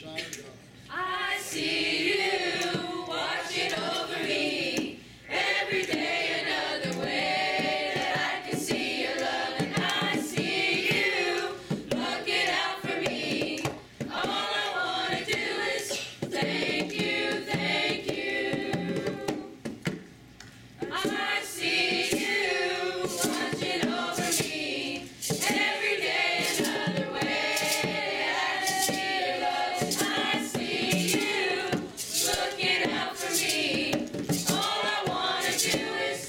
I see you watching over me every day another way that I can see your love, and I see you looking out for me. All I want to do is thank you, thank you. I see you watching over me every day another way that I can see your love, and I see you looking out for me. All I want to do is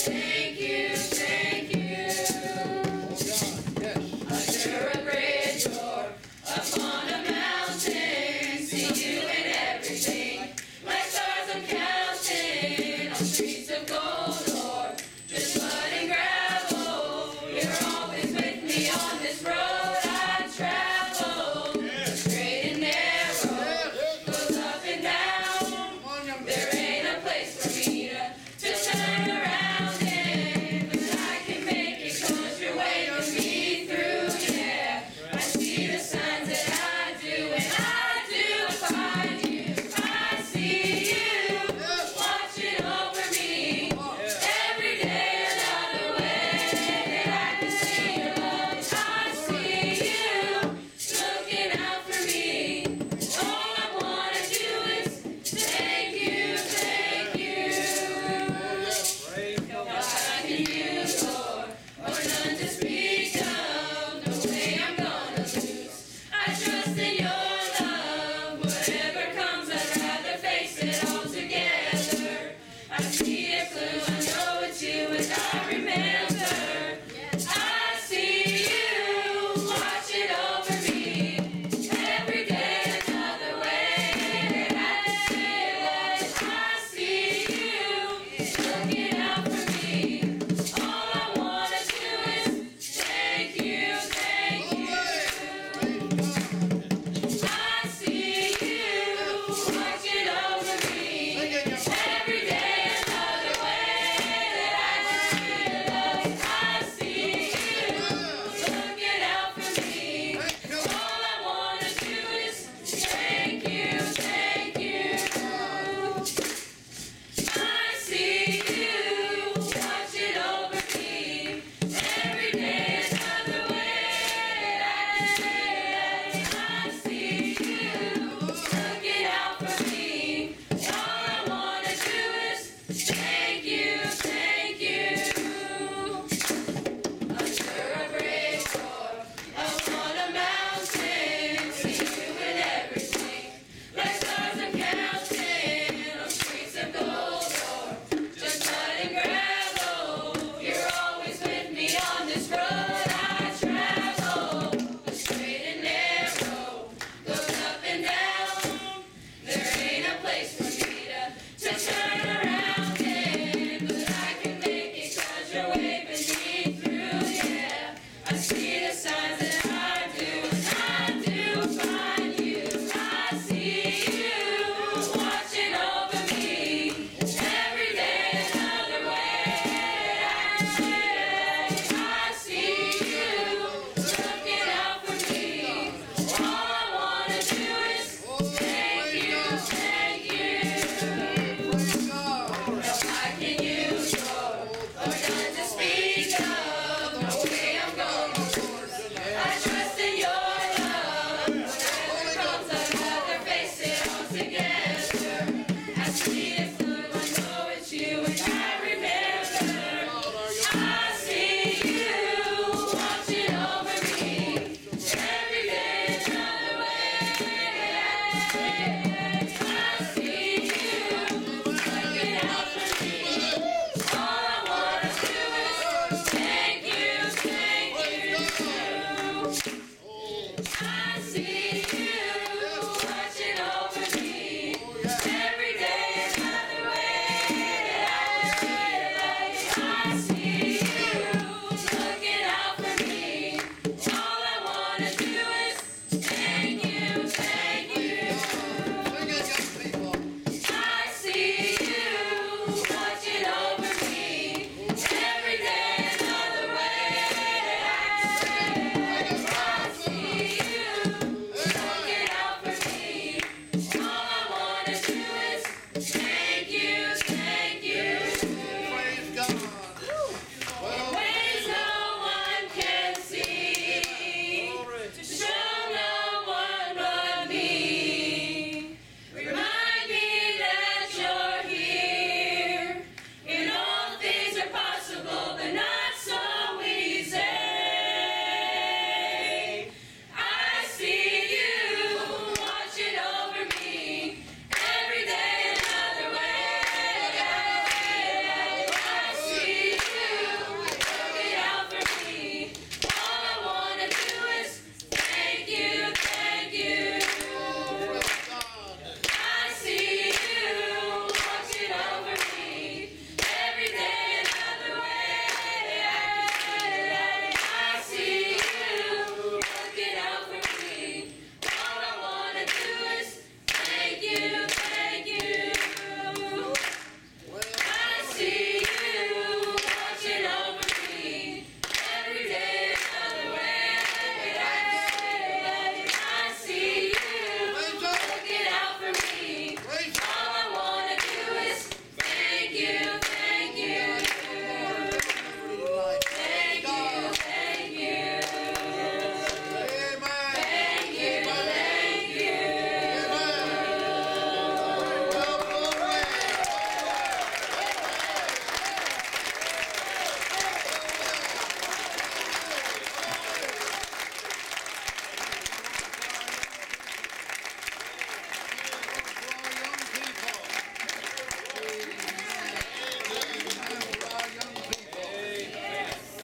thank you, thank you. Under a bridge or upon a mountain, see you in everything. Like stars I'm counting on streets of gold or just mud and gravel. You're always with me on this road I travel. Straight and narrow, goes up and down. There ain't a place for me to turn around in, but I can make it 'cause you're waving me through. Yeah, I see the signs that I do, and I do find you. I see you watching over me every day another way that I can see your love. I see you looking out for me. All I want to do is thank you, thank you. No God I can use or none to speak of. No way I'm gonna lose. I trust in your love. Whatever comes, I'd rather face it all together. I see it blue, I know it's you, and I remember. I see you watching over me every day another way that I can see your love. I see you looking out for me. All I want to do is thank you, thank you. I see you watching over me every day another way that I can see your love. I see you looking out for me. All I want to do is thank you, thank you. I see you watching over me every day another way that I can see your love. I see you looking out for me. All I want to do is thank you, thank you. Under a bridge or upon a mountain, see you in everything. Like stars I'm counting on streets of gold or just mud and gravel. You're always with me on this road I travel. Straight and narrow, goes up and down. There ain't a place for me to turn around in, but I can make it 'cause you're waving me through. Yeah, I see the signs that I do, and I do find you. I see you watching over me every day another way. I see you looking out for me. All I want to do is thank you, thank you. No I can use or none to speak of. No way I'm gonna lose. I trust in your love. Whatever comes, I'd rather face it all together. I see it blue, I know it's you, and I remember. I see you watching over me every day another way. I see you looking out for me. All I want to do is thank you, thank you. I see you